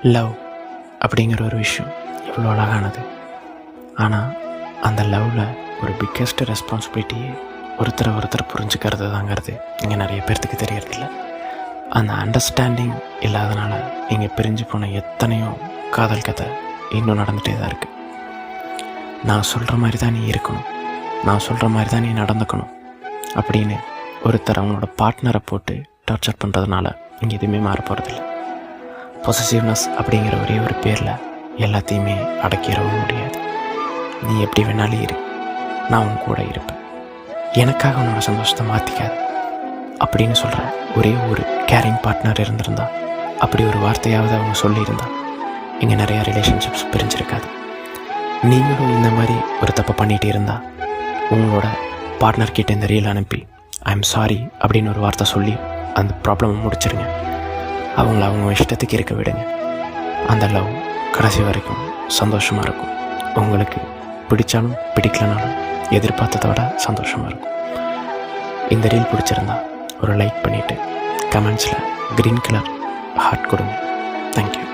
Love அப்படிங்கிற ஒரு விஷயம் எவ்வளோ அழகானது. ஆனால் அந்த லவ்வில் ஒரு பிக்கெஸ்ட் ரெஸ்பான்சிபிலிட்டியே ஒருத்தர் புரிஞ்சுக்கிறது தாங்கிறது இங்கே நிறைய பேர்த்துக்கு தெரியறதில்ல. அந்த அண்டர்ஸ்டாண்டிங் இல்லாதனால இங்கே பிரிஞ்சு போன எத்தனையோ காதல் கதை இன்னும் நடந்துகிட்டே தான் இருக்குது. நான் சொல்கிற மாதிரி தான் நீ இருக்கணும், நான் சொல்கிற மாதிரி தான் நீ நடந்துக்கணும் அப்படின்னு ஒருத்தர் அவங்களோட பார்ட்னரை போட்டு டார்ச்சர் பண்ணுறதுனால இங்கே எதுவுமே மாற போகிறதில்ல. பொசசிவ்னஸ் அப்படிங்கிற ஒரே ஒரு பேரில் எல்லாத்தையுமே அடக்கிடவும் முடியாது. நீ எப்படி வேணாலும் இரு, நான் உன் கூட இருப்பேன், எனக்காக உன்னோட சந்தோஷத்தை மாற்றிக்காது அப்படின்னு சொல்கிற ஒரே ஒரு கேரிங் பார்ட்னர் இருந்திருந்தா, அப்படி ஒரு வார்த்தையாவது அவங்க சொல்லியிருந்தா இங்கே நிறையா ரிலேஷன்ஷிப்ஸ் பிரிஞ்சிருக்காது. நீங்களும் இந்த மாதிரி ஒரு தப்பை பண்ணிகிட்டு இருந்தால் உங்களோட பார்ட்னர்கிட்ட இந்த ரீல் அனுப்பி ஐ எம் சாரி அப்படின்னு ஒரு வார்த்தை சொல்லி அந்த ப்ராப்ளமை முடிச்சிருங்க. அவங்கள அவங்க இஷ்டத்துக்கு இருக்க விடுங்க. அந்த லவ் கடைசி வரைக்கும் சந்தோஷமாக இருக்கும். உங்களுக்கு பிடிச்சாலும் பிடிக்கலனாலும் எதிர்பார்த்ததோட சந்தோஷமாக இருக்கும். இந்த ரீல் பிடிச்சிருந்தா ஒரு லைக் பண்ணிவிட்டு கமெண்ட்ஸில் க்ரீன் கலர் ஹார்ட் கொடுங்க. தேங்க்யூ.